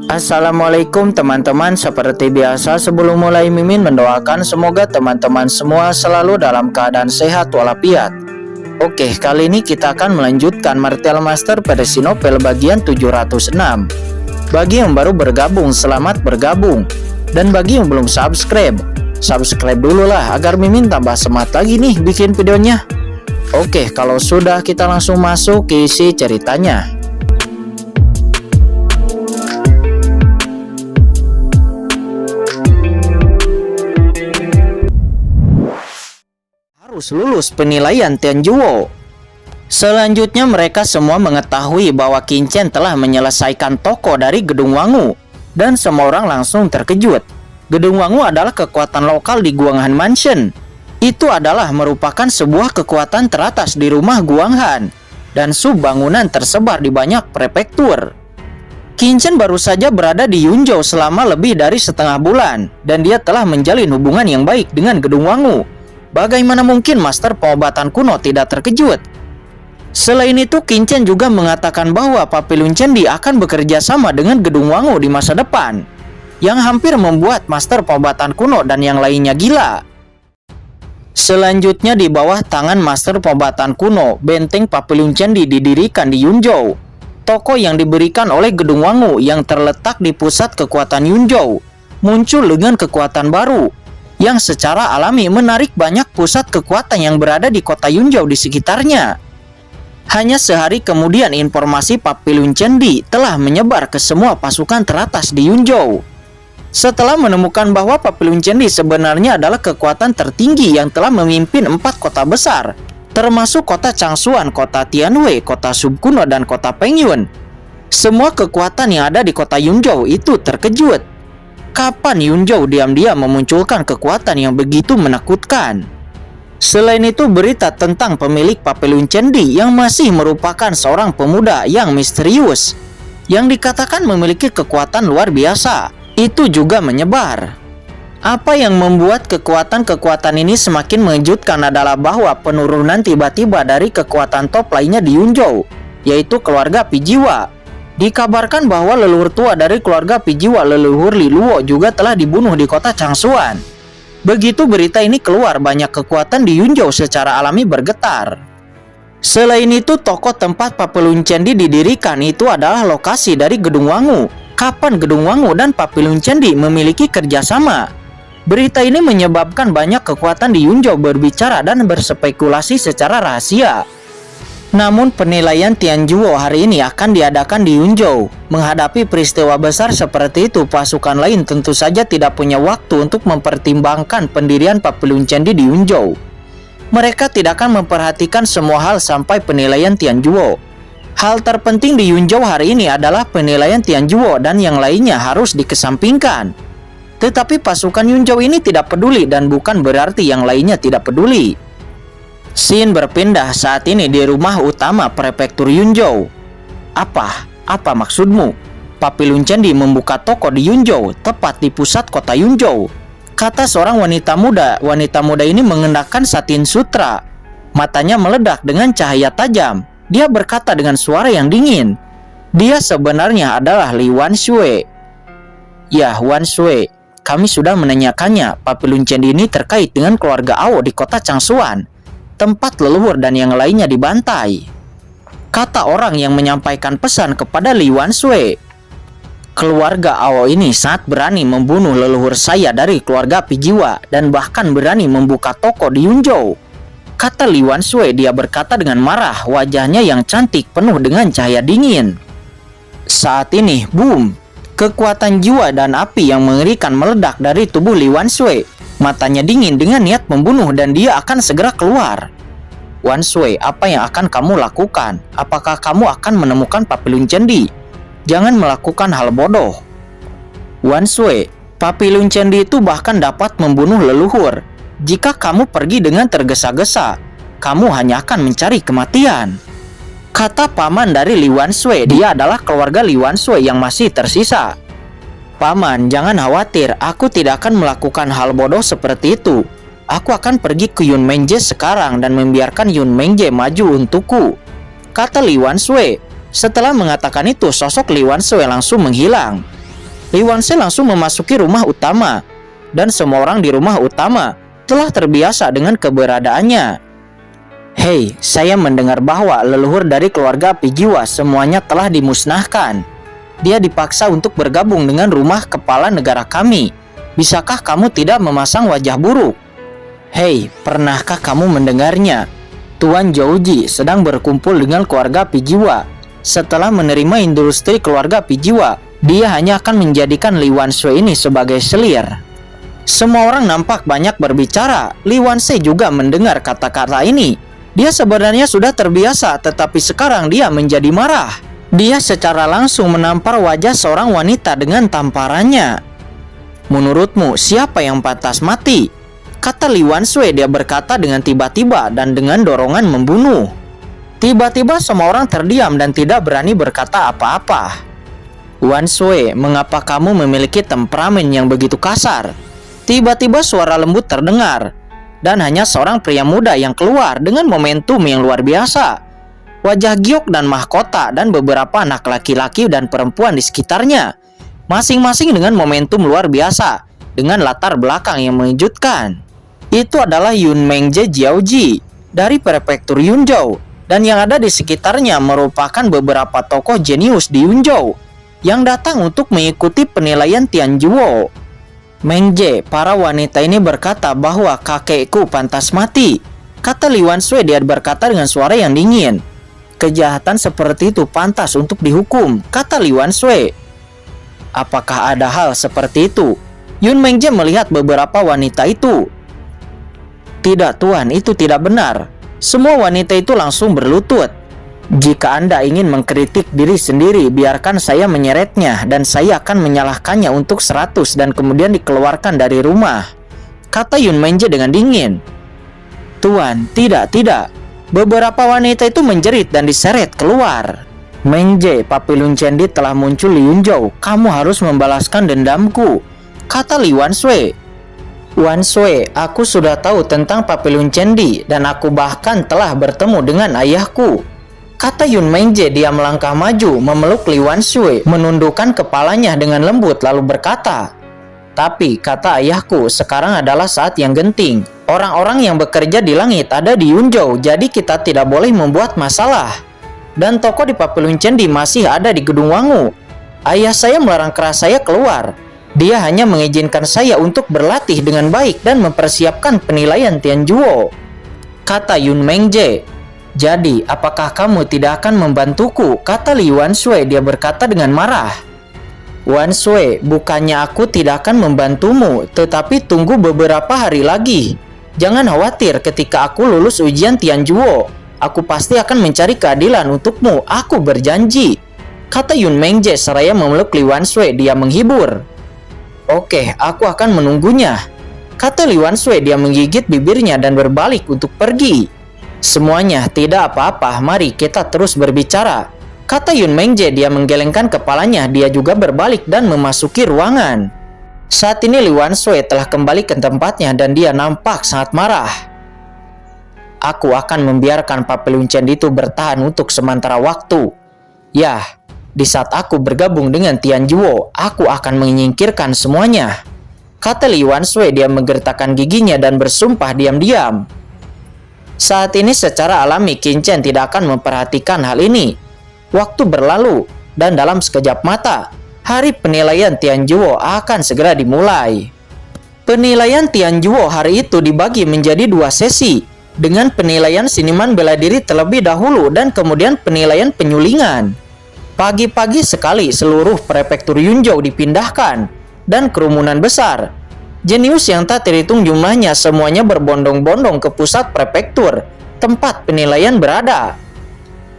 Assalamualaikum teman-teman. Seperti biasa, sebelum mulai Mimin mendoakan semoga teman-teman semua selalu dalam keadaan sehat walafiat. Oke, kali ini kita akan melanjutkan Martial Master versi novel bagian 706. Bagi yang baru bergabung, selamat bergabung. Dan bagi yang belum subscribe dulu lah agar Mimin tambah semangat lagi nih bikin videonya. Oke, kalau sudah, kita langsung masuk ke isi ceritanya. Harus lulus penilaian Tianjuo. Selanjutnya mereka semua mengetahui bahwa Qin Chen telah menyelesaikan toko dari Gedung Wangu, dan semua orang langsung terkejut. Gedung Wangu adalah kekuatan lokal di Guanghan Mansion. Itu adalah merupakan sebuah kekuatan teratas di rumah Guanghan, dan sub-bangunan tersebar di banyak prefektur. Qin Chen baru saja berada di Yunzhou selama lebih dari setengah bulan, dan dia telah menjalin hubungan yang baik dengan Gedung Wangu. Bagaimana mungkin Master Pengobatan Kuno tidak terkejut? Selain itu, Qin Chen juga mengatakan bahwa Papillon Cendi akan bekerja sama dengan Gedung Wangu di masa depan, yang hampir membuat Master Pengobatan Kuno dan yang lainnya gila. Selanjutnya, di bawah tangan Master Pengobatan Kuno, benteng Papillon Cendi didirikan di Yunzhou. Toko yang diberikan oleh Gedung Wangu yang terletak di pusat kekuatan Yunzhou muncul dengan kekuatan baru yang secara alami menarik banyak pusat kekuatan yang berada di kota Yunzhou di sekitarnya. Hanya sehari kemudian, informasi Papillon Cendi telah menyebar ke semua pasukan teratas di Yunzhou. Setelah menemukan bahwa Papillon Cendi sebenarnya adalah kekuatan tertinggi yang telah memimpin 4 kota besar, termasuk kota Changshuan, kota Tianwei, kota Subkuno, dan kota Pengyun. Semua kekuatan yang ada di kota Yunzhou itu terkejut. Kapan Yunzhou diam-diam memunculkan kekuatan yang begitu menakutkan? Selain itu, berita tentang pemilik Papillon Cendi yang masih merupakan seorang pemuda yang misterius, yang dikatakan memiliki kekuatan luar biasa, itu juga menyebar. Apa yang membuat kekuatan-kekuatan ini semakin mengejutkan adalah bahwa penurunan tiba-tiba dari kekuatan top lainnya di Yunzhou, yaitu keluarga Pijiwa. Dikabarkan bahwa leluhur tua dari keluarga Pijiwa, leluhur Li Luo, juga telah dibunuh di kota Changshuan. Begitu berita ini keluar, banyak kekuatan di Yunzhou secara alami bergetar. Selain itu, toko tempat Papillon Cendi didirikan itu adalah lokasi dari Gedung Wangu. Kapan Gedung Wangu dan Papillon Cendi memiliki kerjasama? Berita ini menyebabkan banyak kekuatan di Yunzhou berbicara dan berspekulasi secara rahasia. Namun penilaian Tianjuo hari ini akan diadakan di Yunzhou. Menghadapi peristiwa besar seperti itu, pasukan lain tentu saja tidak punya waktu untuk mempertimbangkan pendirian Papillon Cendi di Yunzhou. Mereka tidak akan memperhatikan semua hal sampai penilaian Tianjuo. Hal terpenting di Yunzhou hari ini adalah penilaian Tianjuo, dan yang lainnya harus dikesampingkan. Tetapi pasukan Yunzhou ini tidak peduli, dan bukan berarti yang lainnya tidak peduli. Scene berpindah saat ini di rumah utama prefektur Yunzhou. Apa maksudmu? Papillon Cendi membuka toko di Yunzhou, tepat di pusat kota Yunzhou, kata seorang wanita muda. Wanita muda ini mengenakan satin sutra. Matanya meledak dengan cahaya tajam. Dia berkata dengan suara yang dingin, dia sebenarnya adalah Li Wanshui. Ya, Wanshui, kami sudah menanyakannya. Papillon Cendi ini terkait dengan keluarga Ao di kota Changshuan, tempat leluhur dan yang lainnya dibantai, kata orang yang menyampaikan pesan kepada Li Wanshui. Keluarga Ao ini sangat berani membunuh leluhur saya dari keluarga Pijiwa, dan bahkan berani membuka toko di Yunzhou, kata Li Wanshui. Dia berkata dengan marah, wajahnya yang cantik penuh dengan cahaya dingin. Saat ini, boom, kekuatan jiwa dan api yang mengerikan meledak dari tubuh Li Wanshui. Matanya dingin dengan niat membunuh, dan dia akan segera keluar. Wanshui, apa yang akan kamu lakukan? Apakah kamu akan menemukan Papillon Cendi? Jangan melakukan hal bodoh. Wanshui, Papillon Cendi itu bahkan dapat membunuh leluhur. Jika kamu pergi dengan tergesa-gesa, kamu hanya akan mencari kematian, kata paman dari Li Wanshui. Dia adalah keluarga Li Wanshui yang masih tersisa. Paman, jangan khawatir, aku tidak akan melakukan hal bodoh seperti itu. Aku akan pergi ke Yun Mengje sekarang dan membiarkan Yun Mengje maju untukku, kata Li Wanshui. Setelah mengatakan itu, sosok Li Wanshui langsung menghilang. Li Wanshui langsung memasuki rumah utama, dan semua orang di rumah utama telah terbiasa dengan keberadaannya. Hei, saya mendengar bahwa leluhur dari keluarga api jiwa semuanya telah dimusnahkan. Dia dipaksa untuk bergabung dengan rumah kepala negara kami. Bisakah kamu tidak memasang wajah buruk? Hei, pernahkah kamu mendengarnya? Tuan Zhouji sedang berkumpul dengan keluarga api jiwa. Setelah menerima industri keluarga api jiwa, dia hanya akan menjadikan Li Wanshui ini sebagai selir. Semua orang nampak banyak berbicara. Li Wanshui juga mendengar kata-kata ini. Dia sebenarnya sudah terbiasa, tetapi sekarang dia menjadi marah. Dia secara langsung menampar wajah seorang wanita dengan tamparannya. Menurutmu, siapa yang pantas mati? Kata Li Wanshui, dia berkata dengan tiba-tiba dan dengan dorongan membunuh. Tiba-tiba semua orang terdiam dan tidak berani berkata apa-apa. Wanshui, mengapa kamu memiliki temperamen yang begitu kasar? Tiba-tiba suara lembut terdengar, dan hanya seorang pria muda yang keluar dengan momentum yang luar biasa. Wajah giok dan mahkota dan beberapa anak laki-laki dan perempuan di sekitarnya, masing-masing dengan momentum luar biasa, dengan latar belakang yang mengejutkan. Itu adalah Yun Mengje Jiaoji dari prefektur Yunzhou, dan yang ada di sekitarnya merupakan beberapa tokoh jenius di Yunzhou yang datang untuk mengikuti penilaian Tianjuo. Mengje, para wanita ini berkata bahwa kakekku pantas mati. Kata Li Wanshui, dia berkata dengan suara yang dingin. Kejahatan seperti itu pantas untuk dihukum, kata Li Wanshui. Apakah ada hal seperti itu? Yun Mengje melihat beberapa wanita itu. Tidak tuan, itu tidak benar. Semua wanita itu langsung berlutut. Jika Anda ingin mengkritik diri sendiri, biarkan saya menyeretnya dan saya akan menyalahkannya untuk 100 dan kemudian dikeluarkan dari rumah, kata Yun Mengje dengan dingin. Tuan, tidak. Beberapa wanita itu menjerit dan diseret keluar. Mengje, Papillon Candy telah muncul di Yunzhou. Kamu harus membalaskan dendamku, kata Li Wanshui. Wanshui, aku sudah tahu tentang Papillon Candy dan aku bahkan telah bertemu dengan ayahku, kata Yun Mengje. Dia melangkah maju memeluk Li Wanshui, menundukkan kepalanya dengan lembut lalu berkata, tapi kata ayahku, sekarang adalah saat yang genting. Orang-orang yang bekerja di langit ada di Yunzhou, jadi kita tidak boleh membuat masalah. Dan toko di Papillon Candy masih ada di Gedung Wangu. Ayah saya melarang keras saya keluar. Dia hanya mengizinkan saya untuk berlatih dengan baik dan mempersiapkan penilaian Tianjuo, kata Yun Mengje. Jadi, apakah kamu tidak akan membantuku? Kata Li Wanshui. Dia berkata dengan marah. Wanshui, bukannya aku tidak akan membantumu, tetapi tunggu beberapa hari lagi. Jangan khawatir, ketika aku lulus ujian Tianjuo, aku pasti akan mencari keadilan untukmu. Aku berjanji, kata Yun Mengje seraya memeluk Li Wanshui. Dia menghibur. Oke, aku akan menunggunya, kata Li Wanshui. Dia menggigit bibirnya dan berbalik untuk pergi. Semuanya tidak apa-apa, mari kita terus berbicara, kata Yun Mengje. Dia menggelengkan kepalanya. Dia juga berbalik dan memasuki ruangan. Saat ini Li Wanshui telah kembali ke tempatnya dan dia nampak sangat marah. Aku akan membiarkan Papillon Candy itu bertahan untuk sementara waktu. Ya, di saat aku bergabung dengan Tianjuo, aku akan menyingkirkan semuanya, kata Li Wanshui. Dia menggertakkan giginya dan bersumpah diam-diam. Saat ini secara alami Qin Chen tidak akan memperhatikan hal ini. Waktu berlalu dan dalam sekejap mata, hari penilaian Tianjuo akan segera dimulai. Penilaian Tianjuo hari itu dibagi menjadi 2 sesi, dengan penilaian seniman bela diri terlebih dahulu dan kemudian penilaian penyulingan. Pagi-pagi sekali seluruh prefektur Yunzhou dipindahkan dan kerumunan besar. Jenius yang tak terhitung jumlahnya semuanya berbondong-bondong ke pusat prefektur, tempat penilaian berada.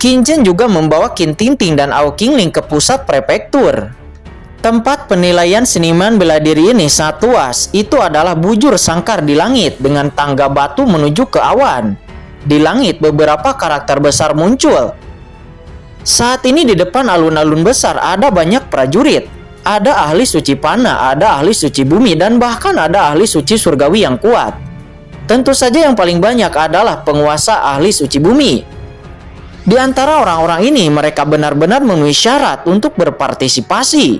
Qin Chen juga membawa Qin Tingting dan Ao Qingling ke pusat prefektur. Tempat penilaian seniman bela diri ini sangat luas. Itu adalah bujur sangkar di langit dengan tangga batu menuju ke awan. Di langit beberapa karakter besar muncul. Saat ini di depan alun-alun besar ada banyak prajurit. Ada ahli suci panah, ada ahli suci bumi, dan bahkan ada ahli suci surgawi yang kuat. Tentu saja yang paling banyak adalah penguasa ahli suci bumi. Di antara orang-orang ini, mereka benar-benar memenuhi syarat untuk berpartisipasi.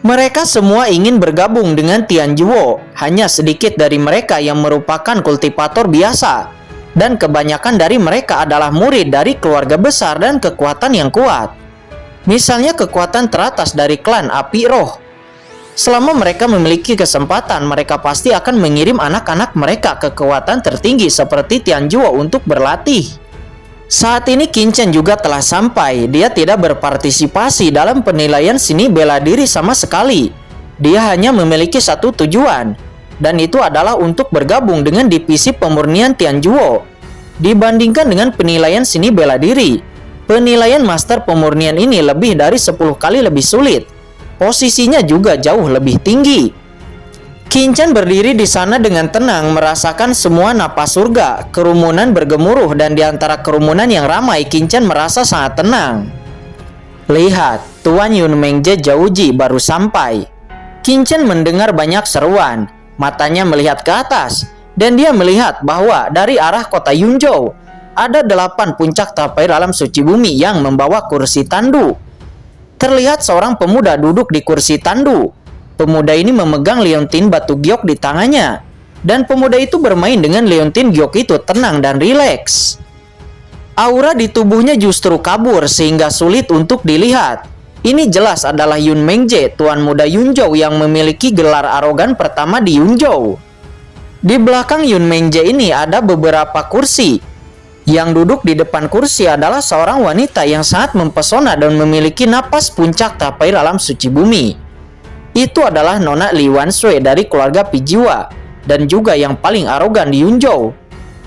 Mereka semua ingin bergabung dengan Tian Zuo. Hanya sedikit dari mereka yang merupakan kultivator biasa, dan kebanyakan dari mereka adalah murid dari keluarga besar dan kekuatan yang kuat. Misalnya kekuatan teratas dari klan Api Roh. Selama mereka memiliki kesempatan, mereka pasti akan mengirim anak-anak mereka ke kekuatan tertinggi seperti Tian Zuo untuk berlatih. Saat ini Qin Chen juga telah sampai. Dia tidak berpartisipasi dalam penilaian seni bela diri sama sekali. Dia hanya memiliki satu tujuan, dan itu adalah untuk bergabung dengan divisi pemurnian Tian Zuo. Dibandingkan dengan penilaian seni bela diri, penilaian master pemurnian ini lebih dari 10 kali lebih sulit. Posisinya juga jauh lebih tinggi. Qin Chen berdiri di sana dengan tenang, merasakan semua napas surga. Kerumunan bergemuruh, dan di antara kerumunan yang ramai, Qin Chen merasa sangat tenang. Lihat, Tuan Yun Mengje Zhouji baru sampai. Qin Chen mendengar banyak seruan. Matanya melihat ke atas, dan dia melihat bahwa dari arah kota Yunzhou ada 8 puncak tapai alam suci bumi yang membawa kursi tandu. Terlihat seorang pemuda duduk di kursi tandu. Pemuda ini memegang liontin batu giok di tangannya, dan pemuda itu bermain dengan liontin giok itu tenang dan rileks. Aura di tubuhnya justru kabur sehingga sulit untuk dilihat. Ini jelas adalah Yun Mengje, tuan muda Yunzhou yang memiliki gelar arogan pertama di Yunzhou. Di belakang Yun Mengje ini ada beberapa kursi. Yang duduk di depan kursi adalah seorang wanita yang sangat mempesona dan memiliki napas puncak tapai alam suci bumi. Itu adalah Nona Li Wanshui dari keluarga Pijiwa, dan juga yang paling arogan di Yunzhou.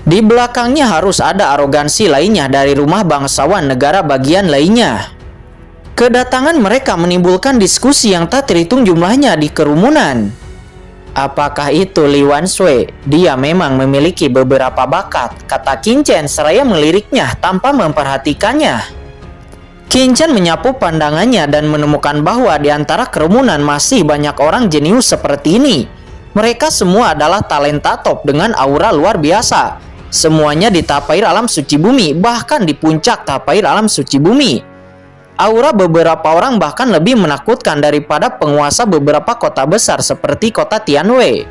Di belakangnya harus ada arogansi lainnya dari rumah bangsawan negara bagian lainnya. Kedatangan mereka menimbulkan diskusi yang tak terhitung jumlahnya di kerumunan. Apakah itu Li Wanshui? Dia memang memiliki beberapa bakat, kata Qin Chen seraya meliriknya tanpa memperhatikannya. Qin Chen menyapu pandangannya dan menemukan bahwa di antara kerumunan masih banyak orang jenius seperti ini. Mereka semua adalah talenta top dengan aura luar biasa. Semuanya di tapai alam suci bumi, bahkan di puncak tapai alam suci bumi. Aura beberapa orang bahkan lebih menakutkan daripada penguasa beberapa kota besar seperti kota Tianwei.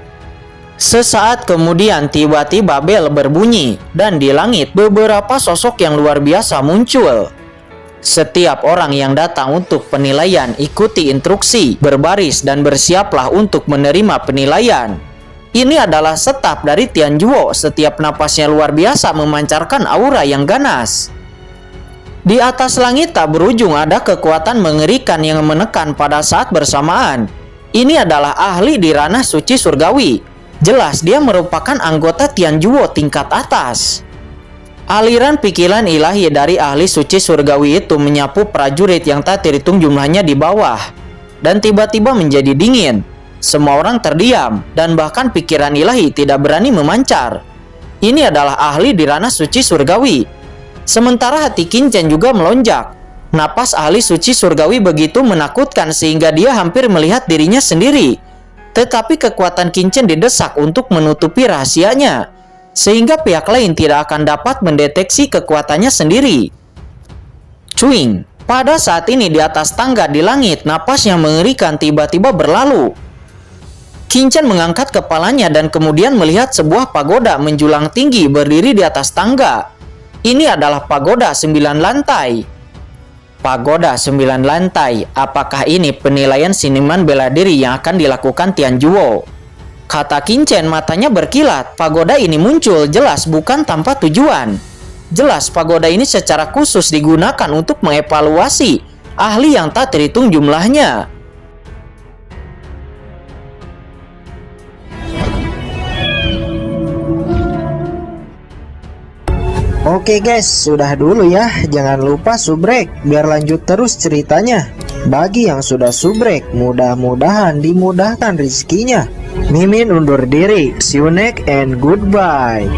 Sesaat kemudian tiba-tiba bel berbunyi, dan di langit beberapa sosok yang luar biasa muncul. Setiap orang yang datang untuk penilaian ikuti instruksi, berbaris dan bersiaplah untuk menerima penilaian. Ini adalah staf dari Tian Zuo. Setiap napasnya luar biasa memancarkan aura yang ganas. Di atas langit tak berujung ada kekuatan mengerikan yang menekan pada saat bersamaan. Ini adalah ahli di ranah suci surgawi. Jelas dia merupakan anggota Tian Zuo tingkat atas. Aliran pikiran ilahi dari ahli suci surgawi itu menyapu prajurit yang tak terhitung jumlahnya di bawah, dan tiba-tiba menjadi dingin. Semua orang terdiam, dan bahkan pikiran ilahi tidak berani memancar. Ini adalah ahli di ranah suci surgawi. Sementara hati Qin Chen juga melonjak. Napas ahli suci surgawi begitu menakutkan sehingga dia hampir melihat dirinya sendiri. Tetapi kekuatan Qin Chen didesak untuk menutupi rahasianya, sehingga pihak lain tidak akan dapat mendeteksi kekuatannya sendiri. Cuing, pada saat ini di atas tangga di langit, napas yang mengerikan tiba-tiba berlalu. Qin Chen mengangkat kepalanya dan kemudian melihat sebuah pagoda menjulang tinggi berdiri di atas tangga. Ini adalah pagoda 9 lantai. Pagoda 9 lantai, apakah ini penilaian seniman bela diri yang akan dilakukan Tian Zuo? Kata Qin Chen, matanya berkilat. Pagoda ini muncul jelas bukan tanpa tujuan. Jelas pagoda ini secara khusus digunakan untuk mengevaluasi ahli yang tak terhitung jumlahnya. Oke guys, sudah dulu ya. Jangan lupa subrek biar lanjut terus ceritanya. Bagi yang sudah subrek, mudah-mudahan dimudahkan rezekinya. Mimin undur diri. See you next and goodbye.